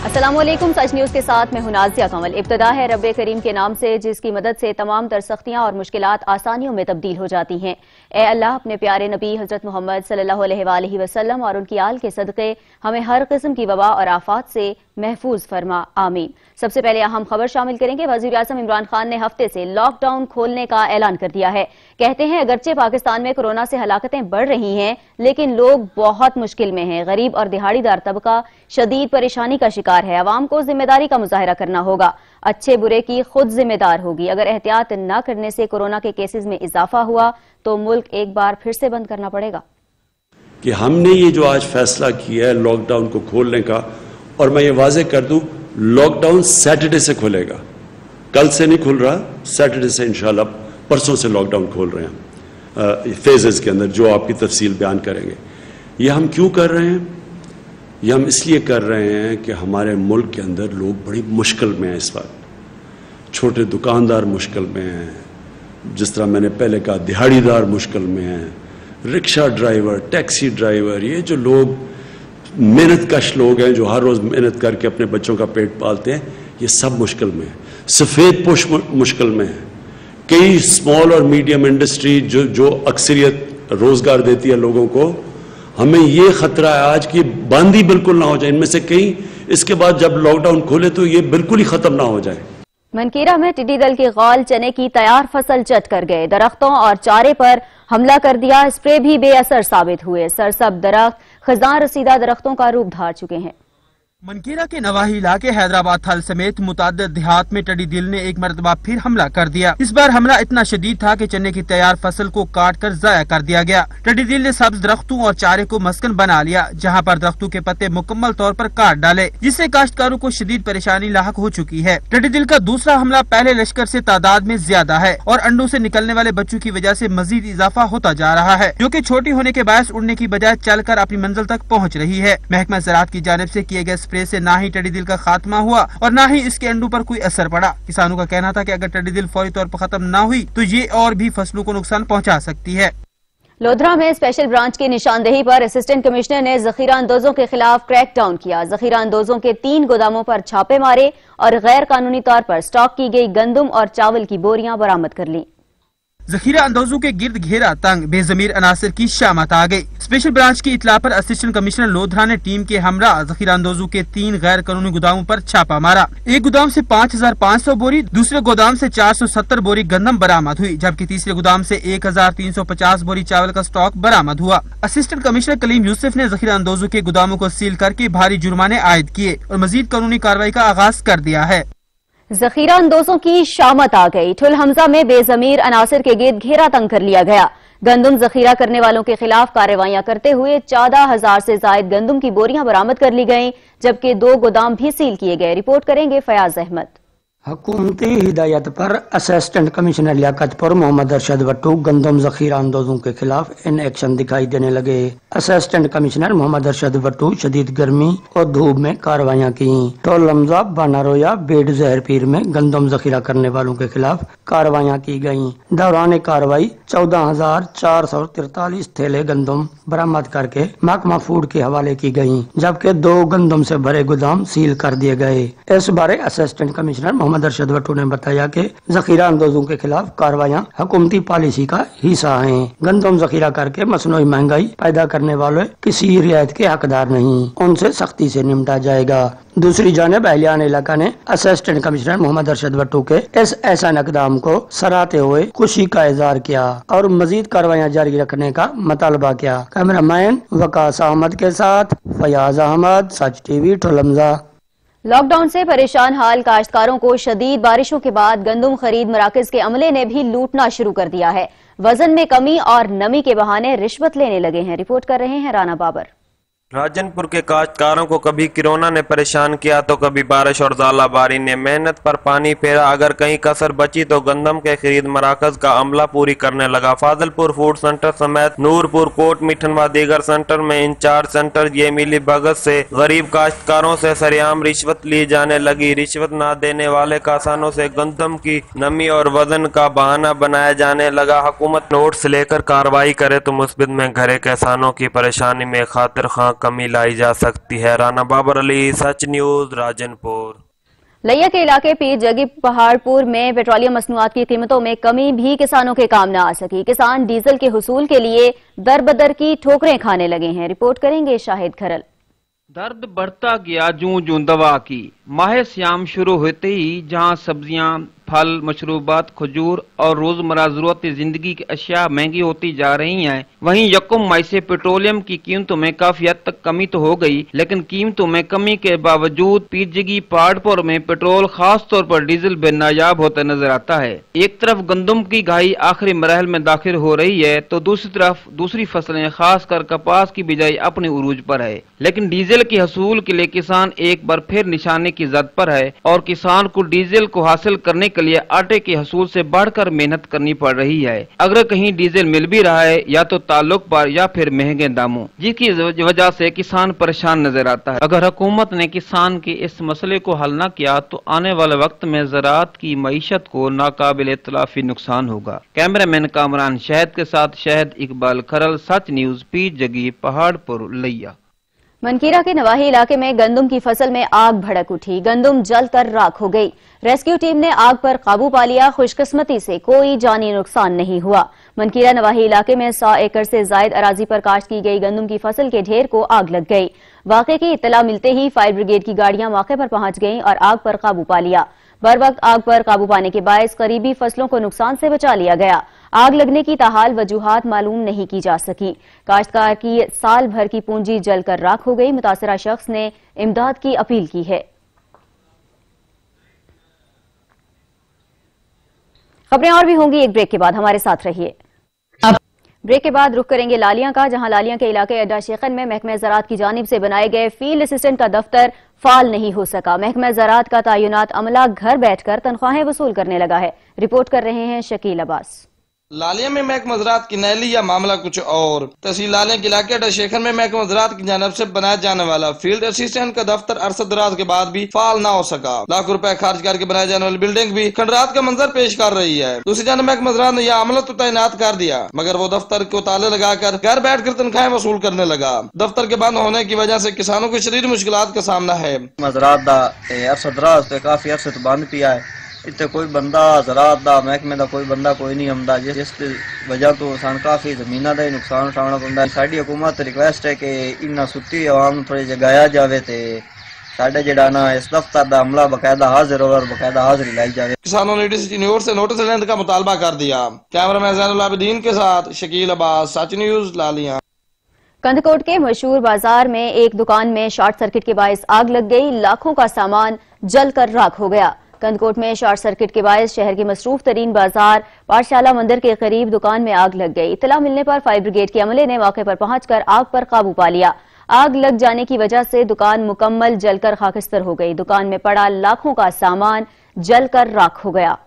السلام علیکم، سچ نیوز کے ساتھ میں ہوں نازیہ کمل۔ ابتدا ہے رب کریم کے نام سے جس کی مدد سے تمام تر سختیاں اور مشکلات آسانیوں میں تبدیل ہو جاتی ہیں۔ اے اللہ اپنے پیارے نبی حضرت محمد صلی اللہ علیہ وآلہ وسلم اور ان کی آل کے صدقے ہمیں ہر قسم کی وبا اور آفات سے محفوظ فرما، آمین۔ سب سے پہلے اہم خبر شامل کریں گے۔ وزیر اعظم عمران خان نے ہفتے سے لاک ڈاؤن کھولنے کا اعلان کر دیا ہے۔ کہتے ہیں اگرچہ پاکستان میں کورونا سے ہلاکتیں بڑھ رہی ہیں لیکن لوگ بہت مشکل میں ہیں۔ غریب اور دہاڑی دار طبقہ شدید پریشانی کا شکار ہے۔ عوام کو ذمہ داری کا مظاہرہ کرنا ہوگا، اچھے برے کی خود ذمہ دار ہوگی۔ اگر احتیاط نہ کرنے سے کورونا کے کیسز میں اضافہ ہوا تو ملک ایک بار پھر سے بند کرنا پڑے گا۔ کہ ہم نے یہ جو آج فیصلہ کیا ہے لاک ڈاؤن کو کھولنے کا، اور میں یہ واضح کر دوں لاک ڈاؤن سیٹرڈے سے کھلے گا، کل سے نہیں کھل رہا، سیٹرڈے سے انشاءاللہ پرسوں سے لاک ڈاؤن کھول رہے ہیں فیزز کے اندر، جو آپ کی تفصیل بیان کریں گے۔ یہ ہم کیوں کر رہے ہیں؟ یہ ہم اس لیے کر رہے ہیں کہ ہمارے ملک کے اندر لوگ بڑی مشکل میں ہیں اس وقت۔ چھوٹے دکاندار مشکل میں ہیں، جس طرح میں نے پہلے کہا دہاڑی دار مشکل میں ہیں، رکشہ ڈرائیور، ٹیکسی ڈرائیور، یہ جو لوگ محنت کش لوگ ہیں جو ہر روز محنت کر کے اپنے بچوں کا پیٹ پالتے ہیں، یہ سب مشکل میں ہیں۔ سفید پوش مشکل میں ہیں۔ کئی اسمال اور میڈیم انڈسٹری جو اکثریت روزگار دیتی ہے لوگوں کو، ہمیں یہ خطرہ ہے آج کی بند ہی بالکل نہ ہو جائے، ان میں سے کئی اس کے بعد جب لاک ڈاؤن کھولے تو یہ بالکل ہی ختم نہ ہو جائے۔ منکیرہ میں ٹڈی دل کے غال چنے کی تیار فصل چٹ کر گئے، درختوں اور چارے پر حملہ کر دیا، اسپرے بھی بے اثر ثابت ہوئے، سرسبز درخت خزاں رسیدہ درختوں کا روپ دھار چکے ہیں۔ منکیرہ کے نواحی علاقے حیدرآباد تھل سمیت متعدد دیہات میں ٹڈی دل نے ایک مرتبہ پھر حملہ کر دیا۔ اس بار حملہ اتنا شدید تھا کہ چنے کی تیار فصل کو کاٹ کر ضائع کر دیا گیا۔ ٹڈی دل نے سبز درختوں اور چارے کو مسکن بنا لیا، جہاں پر درختوں کے پتے مکمل طور پر کاٹ ڈالے، جس سے کاشتکاروں کو شدید پریشانی لاحق ہو چکی ہے۔ ٹڈی دل کا دوسرا حملہ پہلے لشکر سے تعداد میں زیادہ ہے اور انڈوں سے نکلنے والے بچوں کی وجہ سے مزید اضافہ ہوتا جا رہا ہے، جو کہ چھوٹی ہونے کے باعث اڑنے کی بجائے چل کر اپنی منزل تک پہنچ رہی ہے۔ محکمہ زراعت کی جانب سے کیے گئے اسپرے سے نہ ہی ٹڈی دل کا خاتمہ ہوا اور نہ ہی اس کے انڈوں پر کوئی اثر پڑا۔ کسانوں کا کہنا تھا کہ اگر ٹڈی دل فوری طور پر ختم نہ ہوئی تو یہ اور بھی فصلوں کو نقصان پہنچا سکتی ہے۔ لودھرا میں اسپیشل برانچ کی نشاندہی پر اسسٹنٹ کمشنر نے ذخیرہ اندوزوں کے خلاف کریک ڈاؤن کیا۔ ذخیرہ اندوزوں کے 3 گوداموں پر چھاپے مارے اور غیر قانونی طور پر سٹاک کی گئی گندم اور چاول کی بوریاں برآمد کر لیں۔ ذخیرہ اندوزوں کے گرد گھیرا تنگ بے ضمیر عناصر کی شامت آ گئی۔ اسپیشل برانچ کی اطلاع پر اسسٹنٹ کمشنر لودھرا نے ٹیم کے ہمراہ ذخیرہ اندوزوں کے 3 غیر قانونی گوداموں پر چھاپا مارا۔ ایک گودام سے 5500 بوری، دوسرے گودام سے 470 بوری گندم برآمد ہوئی، جبکہ تیسرے گودام سے 1350 بوری چاول کا سٹاک برآمد ہوا۔ اسسٹنٹ کمشنر کلیم یوسف نے ذخیرہ اندوزوں کے گوداموں کو سیل کر کے بھاری جرمانے عائد کیے اور مزید قانونی کارروائی کا آغاز کر دیا ہے۔ ذخیرہ اندوزوں کی شامت آ گئی، ٹھل حمزہ میں بے ضمیر عناصر کے گرد گھیرا تنگ کر لیا گیا۔ گندم ذخیرہ کرنے والوں کے خلاف کارروائیاں کرتے ہوئے 14,000 سے زائد گندم کی بوریاں برآمد کر لی گئیں، جبکہ 2 گودام بھی سیل کیے گئے۔ رپورٹ کریں گے فیاض احمد۔ حکومتی ہدایت پر اسسٹنٹ کمشنر لیاقت پر محمد ارشد وٹو گندم ذخیرہ اندوزوں کے خلاف ان ایکشن دکھائی دینے لگے۔ اسسٹنٹ کمشنر محمد ارشد وٹو شدید گرمی اور دھوپ میں کارروائیاں کی۔ ٹول لمزہ، بانارویا، بیڈ زہر پیر میں گندم ذخیرہ کرنے والوں کے خلاف کارروائیاں کی گئیں۔ دوران کارروائی 14,443 تھیلے گندم برآمد کر کے محکمہ فوڈ کے حوالے کی گئیں، جبکہ 2 گندم سے بھرے گودام سیل کر دیے گئے۔ اس بارے اسسٹنٹ کمشنر محمد ارشد وٹو نے بتایا کہ ذخیرہ اندوزوں کے خلاف کارروائیاں حکومتی پالیسی کا حصہ ہیں۔ گندم ذخیرہ کر کے مصنوعی مہنگائی پیدا کرنے والے کسی رعایت کے حقدار نہیں، ان سے سختی سے نمٹا جائے گا۔ دوسری جانب اہلیان علاقہ نے اسسٹنٹ کمشنر محمد ارشد وٹو کے اس احسان اقدام کو سراہتے ہوئے خوشی کا اظہار کیا اور مزید کارروائیاں جاری رکھنے کا مطالبہ کیا۔ کیمرہ مین وقاص احمد کے ساتھ فیاض احمد، سچ ٹی وی، ٹھلمزہ۔ لاک ڈاؤن سے پریشان حال کاشتکاروں کو شدید بارشوں کے بعد گندم خرید مراکز کے عملے نے بھی لوٹنا شروع کر دیا ہے۔ وزن میں کمی اور نمی کے بہانے رشوت لینے لگے ہیں۔ رپورٹ کر رہے ہیں رانا بابر۔ راجن پور کے کاشتکاروں کو کبھی کرونا نے پریشان کیا تو کبھی بارش اور ژالہ باری نے محنت پر پانی پھیرا۔ اگر کہیں کسر بچی تو گندم کے خرید مراکز کا عملہ پوری کرنے لگا۔ فاضل پور فوڈ سینٹر سمیت نور پور، کوٹ میٹھن و دیگر سینٹر میں انچارج سینٹر یہ ملی بھگت سے غریب کاشتکاروں سے سریعام رشوت لی جانے لگی۔ رشوت نہ دینے والے کسانوں سے گندم کی نمی اور وزن کا بہانہ بنایا جانے لگا۔ حکومت نوٹس لے کر کارروائی کرے تو مثبت میں گھرے کسانوں کی پریشانی میں خاطر خواہ कमी लाई जा सकती है। राना बाबर अली, सच न्यूज, राजनपुर। लिया के इलाके पीर जगी पहाड़पुर में पेट्रोलियम मसनूआत की कीमतों में कमी भी किसानों के काम न आ सकी। किसान डीजल के हुसूल के लिए दर बदर की ठोकरें खाने लगे हैं। रिपोर्ट करेंगे शाहिद खरल। दर्द बढ़ता गया जूं जूं दवा की। माह सियाम शुरू होते ही जहां सब्जियां, फल, मशरूबात, खजूर और रोजमर्रा जरूरत जिंदगी की अशिया महंगी होती जा रही हैं, वहीं यकम मई से पेट्रोलियम की कीमतों में काफी हद तक कमी तो हो गई, लेकिन कीमतों में कमी के बावजूद पीरजगी पहाड़पुर में पेट्रोल खास तौर पर डीजल बेनायाब होता नजर आता है। एक तरफ गंदम की घाई आखिरी मरहल में दाखिल हो रही है तो दूसरी तरफ दूसरी फसलें खासकर कपास की बिजाई अपने उरूज पर है, लेकिन डीजल की हसूल के लिए किसान एक बार फिर निशाने की जद पर है और किसान को डीजल को हासिल करने के लिए आटे के हसूल से बढ़कर मेहनत करनी पड़ रही है। अगर कहीं डीजल मिल भी रहा है या तो ताल्लुक पर या फिर महंगे दामों, जिसकी वजह से किसान परेशान नजर आता है। अगर हुकूमत ने किसान के इस मसले को हल न किया तो आने वाले वक्त में ज़राअत की मईशत को नाकाबिल इतलाफी नुकसान होगा। कैमरामैन कामरान शहद के साथ शहद इकबाल खरल, सच न्यूज, पीर जगी पहाड़पुर, लिया। मनकीरा के नवाही इलाके में गंदम की फसल में आग भड़क उठी। गंदम जलकर राख हो गई। रेस्क्यू टीम ने आग पर काबू पा लिया। खुशकिस्मती से कोई जानी नुकसान नहीं हुआ। मनकीरा नवाही इलाके में 100 एकड़ से जायद अराजी पर काश्त की गई गंदम की फसल के ढेर को आग लग गई। वाक़े की इत्तला मिलते ही फायर ब्रिगेड की गाड़ियां मौके पर पहुंच गईं और आग पर काबू पा लिया। बर वक्त आग पर काबू पाने के बायस करीबी फसलों को नुकसान से बचा लिया गया। आग लगने की ताहाल वजूहात मालूम नहीं की जा सकी। काश्तकार की साल भर की पूंजी जलकर राख हो गई। मुतासरा शख्स ने इमदाद की अपील की है। खबरें और भी होंगी एक ब्रेक के बाद, हमारे साथ रहिए। ब्रेक के बाद रुख करेंगे लालियां का, जहां लालियां के इलाके अड्डा शेखन में महकमा ज़राअत की जानिब से बनाए गए फील्ड असिस्टेंट का दफ्तर फाल नहीं हो सका। महकमा ज़राअत का तयनात अमला घर बैठकर तनख्वाहें वसूल करने लगा है। रिपोर्ट कर रहे हैं शकील अब्बास। लालिया में महकमा ज़राअत की नैली या मामला कुछ और। तहसील लालिया के इलाके अड्डा शेखर में महकमा ज़राअत की जानिब से बनाया जाने वाला फील्ड असिस्टेंट का दफ्तर अरसद दराज के बाद भी फाल ना हो सका। लाखों रुपए खर्च करके बनाए जाने वाली बिल्डिंग भी खंडरात का मंजर पेश कर रही है। दूसरी जानिब महकमा ज़राअत ने यह अमला तो तैनात कर दिया, मगर वो दफ्तर को ताले लगाकर घर बैठ कर तनख्वाहें वसूल करने लगा। दफ्तर के बंद होने की वजह से किसानों को शरीर मुश्किलात का सामना है। अरसद दराज से काफी अरसे तो बंद पिया है। इतने कोई बंदा ज़राअत दा महकमे दा कोई बंदा कोई नहीं आंदा, जिस वजह तो सान काफी जमीना दा नुकसान उठाना पैंदा। साडी हुकूमत रिक्वेस्ट है कि इन्ना सुत्ती आवाम थोड़ी जगाया जावे ते साडे जेड़ा ना इस दफ्तर दा अमला बकायदा हाजिर और बकायदा हाजिरी लाई जावे। किसानों ने डीसी न्यूज़ से नोटिस लेने का मुतालबा कर दिया। कैमरामैन ज़ैनुल आबिदीन के साथ शकील अब्बास, सच न्यूज़, लालिया। कंदकोट के मशहूर बाजार में एक दुकान में शॉर्ट सर्किट के बायस आग लग गई। लाखों का सामान जलकर राख हो गया। कंदकोट में शॉर्ट सर्किट के बायस शहर के मसरूफ तरीन बाजार पाठशाला मंदिर के करीब दुकान में आग लग गई। इत्तला मिलने पर फायर ब्रिगेड के अमले ने मौके पर पहुंचकर आग पर काबू पा लिया। आग लग जाने की वजह से दुकान मुकम्मल जलकर खाकिस्तर हो गई। दुकान में पड़ा लाखों का सामान जलकर राख हो गया।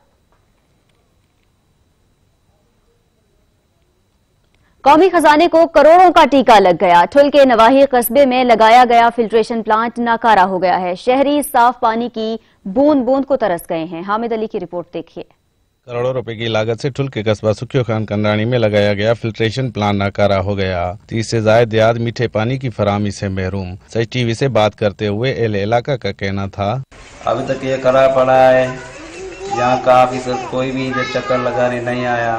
कौमी खजाने को करोड़ों का टीका लग गया। ठुल के नवाही कस्बे में लगाया गया फिल्ट्रेशन प्लांट नाकारा हो गया है। शहरी साफ पानी की बूंद बूंद को तरस गए हैं। हामिद अली की रिपोर्ट देखिए। करोड़ों रुपए की लागत से ठुल के कस्बा सुखियो खान कंदानी में लगाया गया फिल्ट्रेशन प्लांट नाकारा हो गया। 30 से ज्यादा देहात मीठे पानी की फराहमी से महरूम। सच टीवी से बात करते हुए एल इलाका का कहना था, अभी तक ये करा पड़ा है, यहाँ का ऑफिसर कोई भी इधर चक्कर लगाने नहीं आया।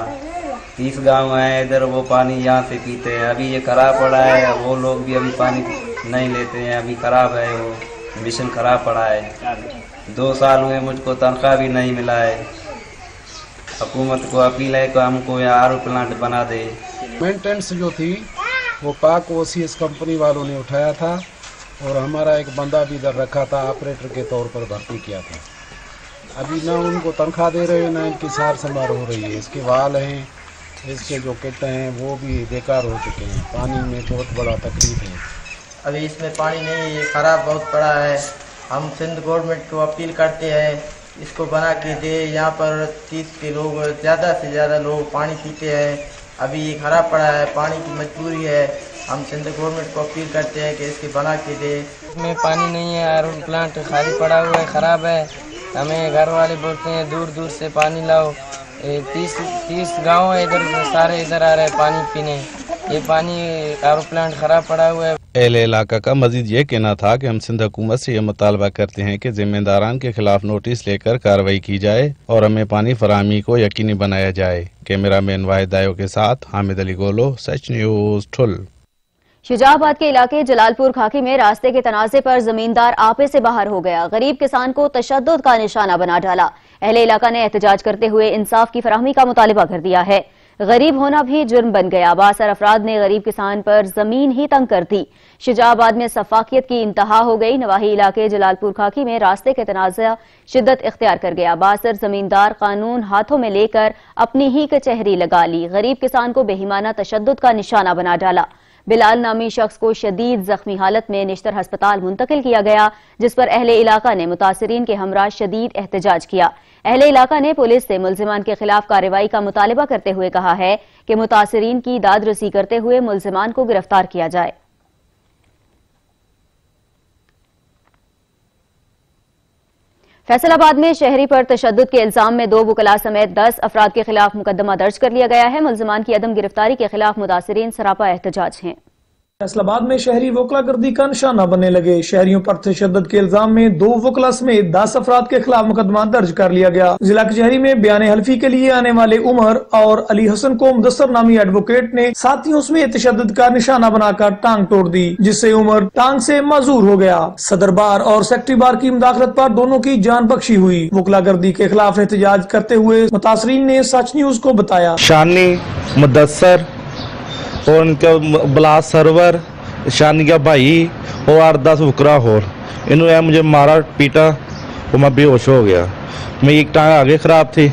30 गांव है इधर, वो पानी यहाँ से पीते हैं। अभी ये खराब पड़ा है, वो लोग भी अभी पानी नहीं लेते हैं। अभी खराब है, वो मिशन खराब पड़ा है। 2 साल हुए मुझको तनख्वाह भी नहीं मिला है। हुकूमत को अपील है कि हमको यहाँ आर प्लांट बना दे। मेंटेनेंस जो थी वो पाक ओसीएस कंपनी वालों ने उठाया था और हमारा एक बंदा भी इधर रखा था, ऑपरेटर के तौर पर भर्ती किया था। अभी ना उनको तनख्वाह दे रहे हैं, ना इनकी सार संभाल हो रही है। इसके वाल हैं, इसके जो किट हैं वो भी बेकार हो चुके हैं। पानी में बहुत बड़ा तकलीफ है। अभी इसमें पानी नहीं है, ये ख़राब बहुत पड़ा है। हम सिंध गवर्नमेंट को अपील करते हैं इसको बना के दे। यहाँ पर 30 के लोग, ज़्यादा से ज़्यादा लोग पानी पीते हैं। अभी ये ख़राब पड़ा है, पानी की मजबूरी है। हम सिंध गवर्नमेंट को अपील करते हैं कि इसके बना के दे। इसमें पानी नहीं है, आर प्लांट खाली पड़ा हुआ है, ख़राब है। हमें घर वाले बोलते हैं दूर दूर से पानी लाओ, 30 गांव है इधर, सारे इधर आ रहे हैं पानी पीने। ये पानी आर ओ प्लांट खराब पड़ा हुआ है। एल इलाका का मजीद ये कहना था कि हम सिंध हुकूमत से ये मुतालबा करते हैं कि जिम्मेदारान के खिलाफ नोटिस लेकर कार्रवाई की जाए और हमें पानी फराहमी को यकीनी बनाया जाए। कैमरामैन वाहिद दायो के साथ हामिद अली गोलो, सच न्यूज ठुल। शुजाबाद के इलाके जलालपुर खाकी में रास्ते के तनाजे पर जमींदार आपे से बाहर हो गया। गरीब किसान को तशद्दुद का निशाना बना डाला। अहले इलाका ने एहतजाज करते हुए इंसाफ की फराहमी का मुतालिबा कर दिया है। गरीब होना भी जुर्म बन गया। बासर अफराद ने गरीब किसान पर जमीन ही तंग कर दी। शुजाबाद में सफाकियत की इंतहा हो गई। नवाही इलाके जलालपुर खाकी में रास्ते के तनाज़ा शिद्दत इख्तियार कर गया। बासर जमींदार कानून हाथों में लेकर अपनी ही कचहरी लगा ली। गरीब किसान को बेहिमाना तशद्दुद का निशाना बना डाला। बिलाल नामी शख्स को शदीद जख्मी हालत में निश्तर हस्पताल मुंतकिल किया गया, जिस पर अहले इलाका ने मुतासिरीन के हमरा शदीद एहतजाज किया। अहले इलाका ने पुलिस से मुल्जिमान के खिलाफ कार्रवाई का मुतालिबा करते हुए कहा है कि मुतासिरीन की दाद रसी करते हुए मुल्जिमान को गिरफ्तार किया जाए। फैसलाबाद में शहरी पर तशद्दुद के इल्जाम में 2 वकला समेत 10 अफराद के खिलाफ मुकदमा दर्ज कर लिया गया है। मुल्जिमान की अदम गिरफ्तारी के खिलाफ मुतासिरीन सरापा एहतजाज हैं। फैसलाबाद में शहरी वकला गर्दी का निशाना बनने लगे। शहरियों पर तशद्दुद के इल्जाम में 2 वकला समेत 10 अफराद के खिलाफ मुकदमा दर्ज कर लिया गया। जिला कचहरी में बयान हल्फी के लिए आने वाले उमर और अली हसन को मुदस्सर नामी एडवोकेट ने साथियों समेत तशद्दुद का निशाना बनाकर टांग तोड़ दी, जिससे उमर टांग से माजूर हो गया। सदर बार और सेक्रेटरी बार की मुदाखलत पर दोनों की जान बख्शी हुई। वकला गर्दी के खिलाफ एहतजाज करते हुए मुतासरीन ने सच न्यूज को बताया। शानी, मुदस्सर और उनका बलास सरवर, शानिया भाई और 8-10 वकरा और इन्होंने मुझे मारा पीटा और मैं बेहोश हो गया। मेरी एक टांग आगे खराब थी,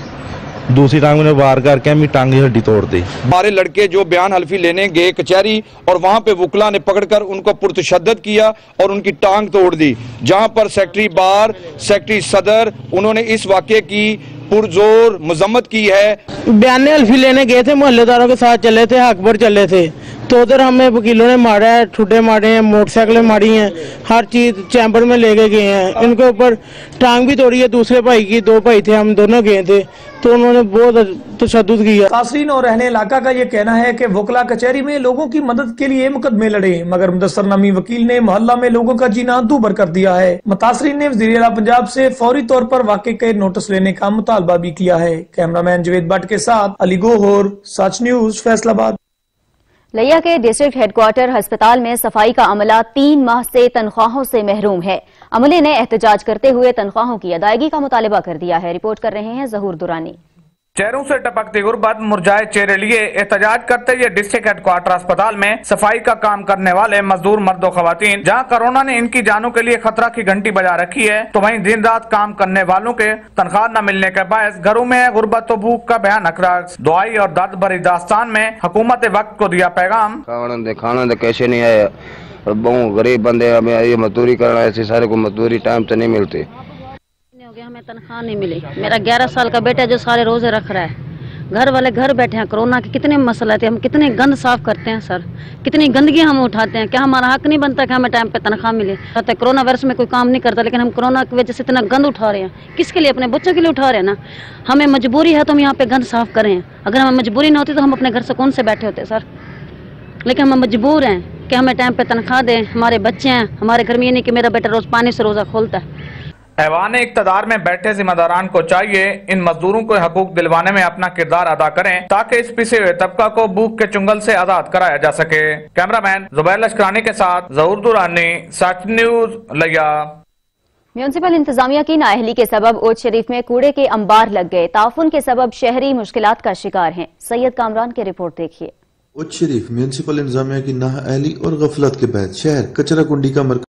दूसरी टांग मैंने वार करके मेरी टांग की हड्डी तोड़ दी। हमारे लड़के जो बयान हल्फी लेने गए कचहरी और वहां पे वकला ने पकड़कर उनको पुरतशद्दद किया और उनकी टांग तोड़ दी, जहां पर सेक्रेटरी बार, सेक्रेटरी सदर उन्होंने इस वाक़े की पुरजोर मजम्मत की है। बयान हल्फी लेने गए थे, मोहल्लेदारों के साथ चले थे, हक पर चले थे, तो उधर हमें वकीलों ने मारा है, ठुड्डे मारे हैं, मोटरसाइकिलें मारी हैं, हर चीज चैम्बर में लेके गए हैं। इनके ऊपर टांग भी तोड़ी है। दूसरे भाई की 2 भाई थे, हम दोनों गए थे, तो उन्होंने बहुत तशद्दुद किया। तासरीन और अहले इलाका का ये कहना है कि वकला कचहरी में लोगों की मदद के लिए मुकदमे लड़े, मगर मुदस्सर नामी वकील ने मोहल्ला में लोगों का जीना दूभर कर दिया है। मुतासरीन ने वज़ीर आला पंजाब से फौरी तौर पर वाक़े के नोटिस लेने का मुतालबा भी किया है। कैमरामैन जवेद भट्ट के साथ अली गोहर, सच न्यूज, फैसलाबाद। लिया के डिस्ट्रिक्ट हेडक्वार्टर अस्पताल में सफाई का अमला 3 माह से तनख्वाहों से महरूम है। अमले ने एहतजाज करते हुए तनख्वाहों की अदायगी का मुतालिबा कर दिया है। रिपोर्ट कर रहे हैं जहूर दुरानी। चेहरों से टपकती गुर्बत, मुरझाए चेहरे लिए एहतजाज करते हुए डिस्ट्रिक्ट हेडक्वार्टर अस्पताल में सफाई का काम करने वाले मजदूर मर्द और खवातीन, जहां कोरोना ने इनकी जानों के लिए खतरा की घंटी बजा रखी है, तो वहीं दिन रात काम करने वालों के तनख्वाह न मिलने के बायस घरों में गुर्बत और भूख का भयानक राज। दुआई और दर्द भरी दास्तान में हुकूमत वक्त को दिया पैगाम। खाना कैसे नहीं आया, बहुत गरीब बंदे, हमें ये मजदूरी करना, ऐसे सारे को मजदूरी टाइम से नहीं मिलती। हमें तनख्वाह नहीं मिली। मेरा 11 साल का बेटा जो सारे रोजे रख रहा है, घर वाले घर बैठे हैं। कोरोना के कितने मसले थे, हम कितने गंद साफ करते हैं सर, कितनी गंदगी हम उठाते हैं। क्या हमारा हक नहीं बनता कि हमें टाइम पे तनख्वाह मिले? कोरोना वायरस में कोई काम नहीं करता, लेकिन हम कोरोना की वजह से इतना गंद उठा रहे हैं। किसके लिए? अपने बच्चों के लिए उठा रहे हैं ना। हमें मजबूरी है तो हम यहाँ पे गंद साफ करें। अगर हमें मजबूरी न होती तो हम अपने घर सुकून से बैठे होते सर, लेकिन हम मजबूर हैं कि हमें टाइम पे तनख्वाह दें। हमारे बच्चे हैं, हमारे घर में ये नहीं कि मेरा बेटा रोज पानी से रोजा खोलता है। ऐवान इक़्तिदार में बैठे जिम्मेदारान को चाहिए इन मजदूरों को हकूक दिलवाने में अपना किरदार अदा करें, ताकि इस पिसे हुए तबका को भूख के चुंगल से आजाद कराया जा सके। कैमरामैन जुबैर लश्करानी के साथ जहूर दुरानी, सच न्यूज, लिया। म्यूनिसिपल इंतजामिया की नाअहली के सबब ओद शरीफ में कूड़े के अंबार लग गए। ताफुन के सबब शहरी मुश्किलात का शिकार हैं। सैयद कामरान की रिपोर्ट देखिए। ओद शरीफ म्यूनिसिपल इंतजामिया की नाअहली और गफलत के बाद शहर कचरा कुंडी का मरकज,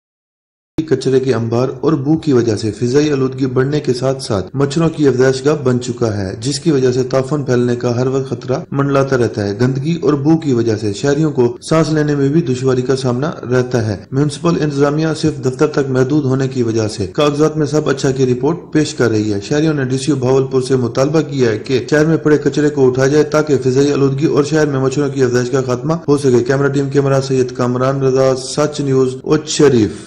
कचरे के अंबार और बू की वजह से फिजाई आलूदगी बढ़ने के साथ साथ मच्छरों की अफजाइशगाह बन चुका है, जिसकी वजह से ताफुन फैलने का हर वक्त खतरा मंडलाता रहता है। गंदगी और बू की वजह से शहरियों को सांस लेने में भी दुश्वारी का सामना रहता है। म्यूनिसिपल इंतजामिया सिर्फ दफ्तर तक महदूद होने की वजह से कागजात में सब अच्छा की रिपोर्ट पेश कर रही है। शहरियों ने डीसीओ भावलपुर से मुतालबा किया है कि शहर में पड़े कचरे को उठाया जाए, ताकि फिजाई आलूदगी और शहर में मच्छरों की अफजाइश का खात्मा हो सके। कैमरा टीम के हमरा सैयद कामरान रजा, सच न्यूज, ओद शरीफ।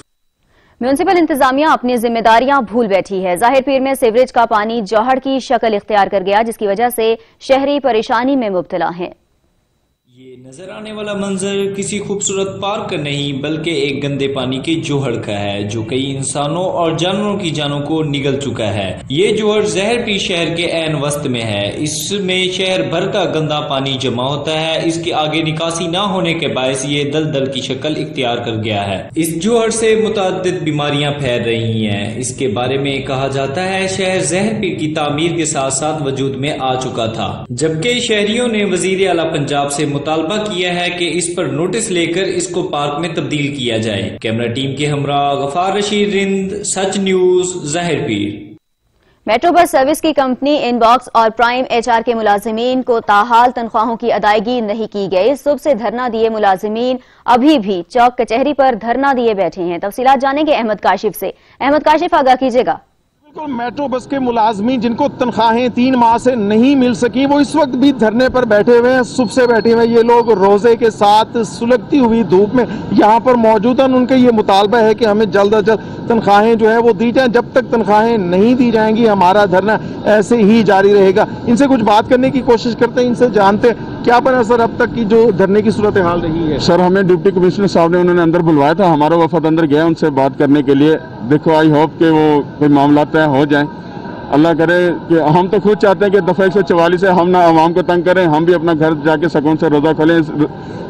म्यूनिसिपल इंतजामिया अपनी जिम्मेदारियां भूल बैठी है। ज़ाहिर पीर में सीवरेज का पानी जौहड़ की शक्ल इख्तियार कर गया, जिसकी वजह से शहरी परेशानी में मुब्तला हैं। ये नजर आने वाला मंजर किसी खूबसूरत पार्क का नहीं बल्कि एक गंदे पानी के जोहड़ का है, जो कई इंसानों और जानवरों की जानों को निगल चुका है। ये जोहड़ ज़ाहिर शहर के ऐन वस्त में है। इसमें शहर भर का गंदा पानी जमा होता है। इसके आगे निकासी न होने के बायस ये दलदल की शक्ल इख्तियार कर गया है। इस जोहड़ से मुतअद्दिद बीमारियां फैल रही हैं। इसके बारे में कहा जाता है शहर ज़ाहिर पीर की तामीर के साथ साथ वजूद में आ चुका था, जबकि शहरियों ने वजीर आला पंजाब से मुतालबा किया है कि इस पर नोटिस लेकर इसको पार्क में तब्दील किया जाए। कैमरा टीम के हमरा गफार रशीद रिंद, सच न्यूज, ज़ाहिर पीर। मेट्रो बस सर्विस की कंपनी इनबॉक्स और प्राइम HR के मुलाजिमीन को ताहाल तनख्वाहों की अदायगी नहीं की गई। सुबह से धरना दिए मुलाजिमीन अभी भी चौक कचहरी पर धरना दिए बैठे हैं। तफसीलात जानेंगे अहमद काशिफ से। अहमद काशिफ, आगाह कीजिएगा। मेट्रो बस के मुलाजमीन जिनको तनख्वाहें 3 माह से नहीं मिल सकी, वो इस वक्त भी धरने पर बैठे हुए हैं। सुबह से बैठे हुए ये लोग रोजे के साथ सुलगती हुई धूप में यहाँ पर मौजूद हैं। उनका ये मुतालबा है कि हमें जल्द अज जल्द तनख्वाहें जो है वो दी जाएं। जब तक तनख्वाहें नहीं दी जाएंगी हमारा धरना ऐसे ही जारी रहेगा। इनसे कुछ बात करने की कोशिश करते हैं, इनसे जानते हैं क्या बना सर अब तक की जो धरने की सूरत हाल रही है। सर, हमें डिप्टी कमिश्नर साहब ने उन्होंने अंदर बुलवाया था, हमारा वफद अंदर गया उनसे बात करने के लिए। देखो, आई होप कि वो कोई मामला तय हो जाए। अल्लाह करे कि हम तो खुद चाहते हैं कि दफ़ा 144 है हम ना आवाम को तंग करें, हम भी अपना घर जाके सुकून से रोज़ा खोलें।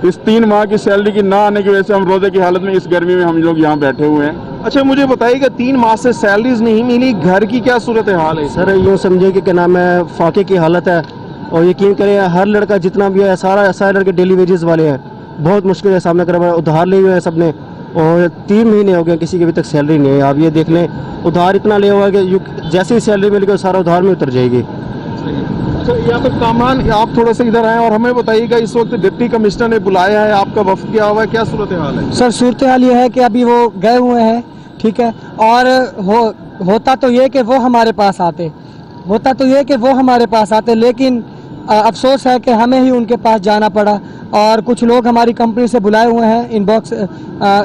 इस 3 माह की सैलरी की ना आने की वजह से हम रोज़े की हालत में इस गर्मी में हम लोग यहाँ बैठे हुए हैं। अच्छा, मुझे बताइएगा 3 माह से सैलरीज नहीं मिली, घर की क्या सूरत हाल है? सर, यूँ समझे कि क्या नाम है, फाके की हालत है। और यकीन करें हर लड़का जितना भी है सारे लड़के डेली वेजेस वाले हैं। बहुत मुश्किल का सामना कर रहा है, उधार लिए हुए हैं सबने, और 3 महीने हो गए किसी की अभी तक सैलरी नहीं है। आप ये देख लें, उधार इतना लिया हुआ है कि जैसे ही सैलरी मिल गई सारा उधार में उतर जाएगी। अच्छा, यहाँ पे कामान आप थोड़ा सा इधर आए और हमें बताइएगा, इस वक्त डिप्टी कमिश्नर ने बुलाया है, आपका वफ्द किया हुआ है, क्या सूरत हाल है? सर, सूरत हाल ये है कि अभी वो गए हुए हैं, ठीक है, और होता तो ये कि वो हमारे पास आते, लेकिन अफसोस है कि हमें ही उनके पास जाना पड़ा। और कुछ लोग हमारी कंपनी से बुलाए हुए हैं, इनबॉक्स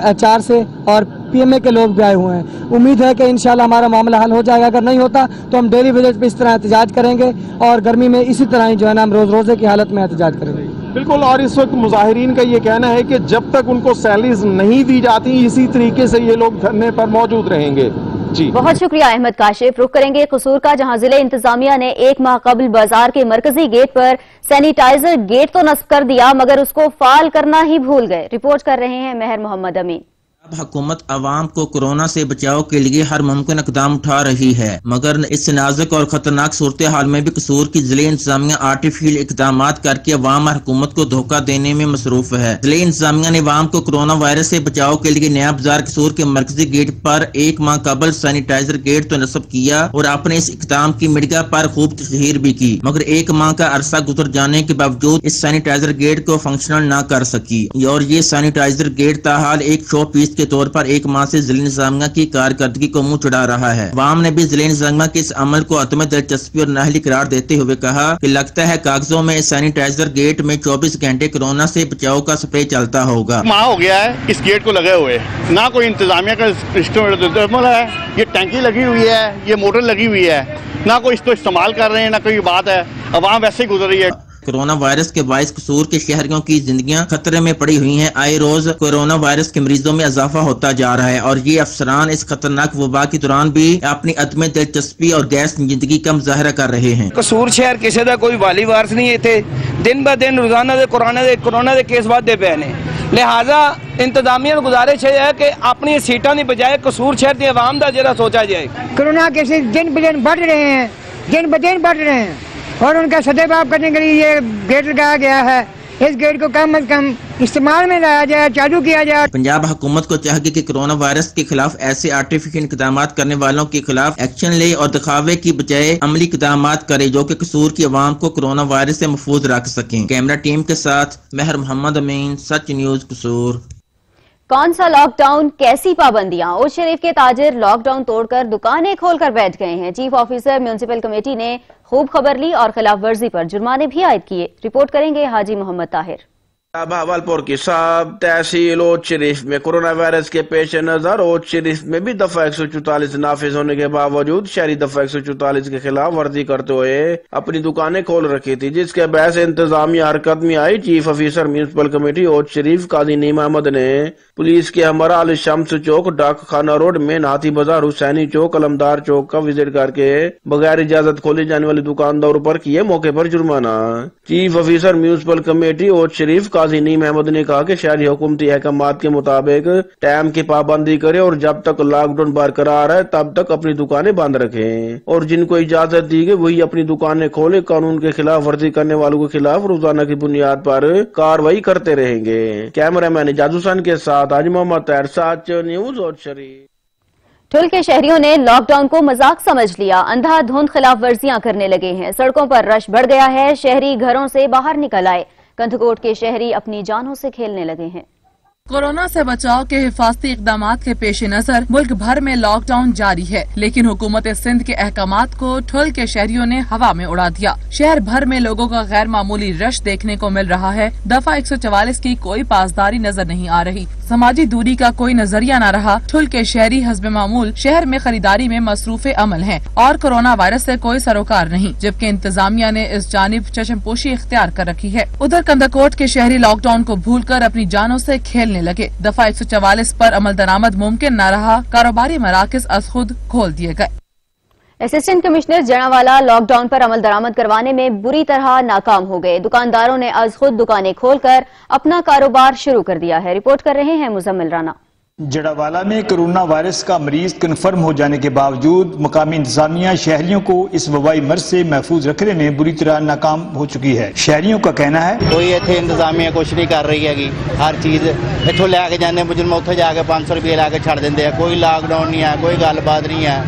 HR से, और PMA के लोग भी आए हुए हैं। उम्मीद है कि इंशाल्लाह हमारा मामला हल हो जाएगा। अगर नहीं होता तो हम डेली वेजेस पे इस तरह एहतजाज करेंगे और गर्मी में इसी तरह ही जो है ना हम रोज़े की हालत में एहतजाज करेंगे। बिल्कुल, और इस वक्त मुजाहिरीन का ये कहना है कि जब तक उनको सैलरीज नहीं दी जाती इसी तरीके से ये लोग धरने पर मौजूद रहेंगे। जी, बहुत शुक्रिया अहमद काशिफ। रुख करेंगे कसूर का, जहां जिले इंतजामिया ने 1 माह कबल बाजार के मरकजी गेट पर सैनिटाइजर गेट तो नस्ब कर दिया मगर उसको फाल करना ही भूल गए। रिपोर्ट कर रहे हैं महर मोहम्मद अमीन। हुकूमत आवाम को कोरोना से बचाव के लिए हर मुमकिन इक़दाम उठा रही है, मगर इस नाजुक और खतरनाक सूरत हाल में भी कसूर की जिले इंतजामिया आर्टिफिशियल इक़दाम करके अवाम और हुकूमत को धोखा देने में मसरूफ है। जिले इंतजामिया ने अवाम को कोरोना वायरस से बचाव के लिए नया बाजार कसूर के मरकजी गेट पर 1 माह कबल सैनिटाइजर गेट तो नस्ब किया और अपने इस इक़दाम की मीडिया पर खूब तशहीर भी की, मगर 1 माह का अरसा गुजर जाने के बावजूद इस सैनिटाइजर गेट को फंक्शनल न कर सकी। और ये सैनिटाइजर गेट ताहाल एक शो पीस के तौर पर 1 माह से जिले इंतजामिया की कारकर्दगी को मुंह चढ़ा रहा है। अवाम ने भी जिले इंतजामिया के इस अमल को अतम दिलचस्पी और नाअहली करार देते हुए कहा कि लगता है कागजों में सैनिटाइजर गेट में 24 घंटे कोरोना से बचाव का स्प्रे चलता होगा। माह हो गया है इस गेट को लगे हुए, ना कोई इंतजामिया का सिस्टम है, ये टैंकी लगी हुई है, ये मोटर लगी हुई है, ना कोई इसको इस्तेमाल कर रहे हैं, ना कोई बात है। अवाम वैसे ही गुजर रही है। कोरोना वायरस के बायस कसूर के शहरियों की जिंदगियां खतरे में पड़ी हुई हैं। आए रोज कोरोना वायरस के मरीजों में इजाफा होता जा रहा है और ये अफसरान इस खतरनाक वबा के दौरान भी अपनी अदम दिलचस्पी और गैस जिंदगी का मुजाहरा कर रहे हैं। कसूर शहर किसी का कोई वाली वारस नहीं है, दिन ब दिन रोजाना कोरोना के केस बढ़ते पे ने, लिहाजा इंतजामिया गुजारिश है कि अपनी सीटा की बजाय कसूर शहर की आवाम का जरा सोचा जाए। कोरोना केसेस दिन ब दिन बढ़ रहे हैं, दिन ब दिन बढ़ रहे हैं और उनका सदेबाब करने के लिए ये गेट लगाया गया है। इस गेट को कम से कम इस्तेमाल में लाया जाए, चालू किया जाए। पंजाब हुकूमत को चाहिए कि कोरोना वायरस के खिलाफ ऐसे आर्टिफिशियल इक़दाम करने वालों के खिलाफ एक्शन ले और दिखावे की बजाय अमली इक़दाम करे जो कि कसूर की आवाम को कोरोना वायरस से महफूज रख सकें। कैमरा टीम के साथ महर मोहम्मद अमीन, सच न्यूज कसूर। कौन सा लॉकडाउन, कैसी पाबंदियां? उस शरीफ के ताजिर लॉकडाउन तोड़कर दुकानें खोलकर बैठ गए हैं। चीफ ऑफिसर म्यूनिसिपल कमेटी ने खूब खबर ली और खिलाफ वर्जी पर जुर्माने भी आयद किए। रिपोर्ट करेंगे हाजी मोहम्मद ताहिर। बहावलपुर की सब तहसील ओज शरीफ में कोरोना वायरस के पेश नजर ओज शरीफ में भी दफा 144 नाफिज होने के बावजूद शहरी दफा 144 के खिलाफ वर्जी करते हुए अपनी दुकानें खोल रखी थी, जिसके बहस इंतजामिया हरकत में आई। चीफ ऑफिसर म्यूनिसिपल कमेटी ओज शरीफ काजी नीम अहमद ने पुलिस के हमरा अल शम्स चौक, डाक खाना रोड में नाती बाजार, हुसैनी चौक, अलमदार चौक का विजिट करके बगैर इजाजत खोली जाने वाली दुकानदारों पर किए मौके पर जुर्माना। चीफ ऑफिसर म्यूनिसिपल कमेटी ओज शरीफ काजी नीम अहमद ने कहा कि शहरी हुकूमती अहकामात के मुताबिक टाइम की पाबंदी करे और जब तक लॉकडाउन बरकरार है तब तक अपनी दुकानें बंद रखें और जिनको इजाजत दी गई वही अपनी दुकानें खोले। कानून के खिलाफ वर्जी करने वालों के खिलाफ रोजाना की बुनियाद पर कार्रवाई करते रहेंगे। कैमरामैन जादूसन के साथ आज मोहम्मद तैर, साच न्यूज और शरीफ। ठुल के शहरियों ने लॉकडाउन को मजाक समझ लिया, अंधाधुंध खिलाफ वर्जियां करने लगे हैं। सड़कों पर रश बढ़ गया है, शहरी घरों से बाहर निकल आए। कंथकोट के शहरी अपनी जानों से खेलने लगे हैं। कोरोना से बचाव के हिफाजती इकदाम के पेश नजर मुल्क भर में लॉकडाउन जारी है, लेकिन हुकूमत सिंध के अहकामात को ठुल के शहरियों ने हवा में उड़ा दिया। शहर भर में लोगों का गैर मामूली रश देखने को मिल रहा है। दफा 144 की कोई पासदारी नजर नहीं आ रही, समाजी दूरी का कोई नजरिया न रहा। ठुल के शहरी हस्बे मामूल शहर में खरीदारी में मसरूफे अमल हैं और कोरोना वायरस से कोई सरोकार नहीं, जबकि इंतजामिया ने इस जानिब चश्मपोशी इख्तियार कर रखी है। उधर कंदकोट के शहरी लॉकडाउन को भूलकर अपनी जानों से खेलने लगे। दफा 144 पर अमल दरामद मुमकिन न रहा, कारोबारी मराकज अज खुद खोल दिए गए। असिस्टेंट कमिश्नर जनावाला लॉकडाउन पर अमल दरामद करवाने में बुरी तरह नाकाम हो गए। दुकानदारों ने आज खुद दुकानें खोलकर अपना कारोबार शुरू कर दिया है। रिपोर्ट कर रहे हैं मुजम्मिल राना। जड़ावाला में कोरोना वायरस का मरीज कन्फर्म हो जाने के बावजूद मकामी इंतजामिया शहरियों को इस वबाई मर्ज से महफूज रखने में बुरी तरह नाकाम हो चुकी है। शहरियों का कहना है कोई इतने इंतजामिया कुछ नहीं कर रही है, हर चीज इतों लैके जाने मुजरम उत्थे जाके 500 रुपये लैके छड़ देंगे है। कोई लॉकडाउन नहीं है, कोई गलबात नहीं है,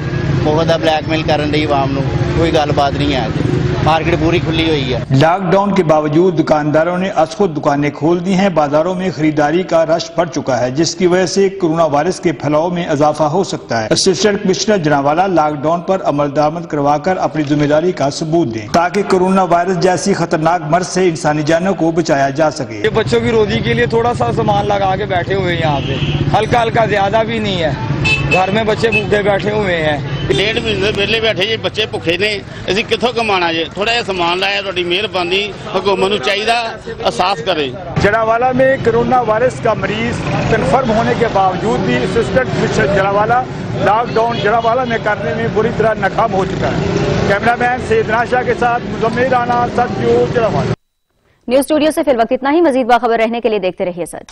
बहुत ब्लैकमेल करन दी आवाम नूं, कोई गलबात नहीं है। मार्केट पूरी खुली हुई है। लॉकडाउन के बावजूद दुकानदारों ने आज खुद दुकानें खोल दी हैं। बाजारों में खरीदारी का रश बढ़ चुका है, जिसकी वजह से कोरोना वायरस के फैलाव में इजाफा हो सकता है। असिस्टेंट कमिश्नर जनावाला लॉकडाउन पर अमल दरामद करवाकर अपनी जिम्मेदारी का सबूत दें ताकि कोरोना वायरस जैसी खतरनाक मर्ज से इंसानी जानों को बचाया जा सके। ये बच्चों की रोजी के लिए थोड़ा सा सामान लगा के बैठे हुए हैं यहाँ पे, हल्का हल्का, ज्यादा भी नहीं है। घर में बच्चे भूखे बैठे हुए हैं, 1.5 महीने वेले बैठे जी, बच्चे भुखे ने, ਅਸੀਂ ਕਿੱਥੋਂ ਕਮਾਣਾ ਜੇ? ਥੋੜਾ ਜਿਹਾ ਸਮਾਨ ਲਾਇਆ, ਤੁਹਾਡੀ ਮਿਹਰਬਾਨੀ हुकूमत ਨੂੰ ਚਾਹੀਦਾ एहसास करे। जड़ावाला में कोरोना वायरस का मरीज कन्फर्म होने के बावजूद भी assistant commissioner Jaranwala lockdown Jaranwala में करने में बुरी तरह नाकाम हो चुका है। कैमरामैन सैयद नाशा के साथ मुजम्मिल राना, सच न्यूज जड़ावाला। न्यूज स्टूडियो से फिर वक्त इतना ही। मजीद बाखबर रहने के लिए देखते रहिए सच।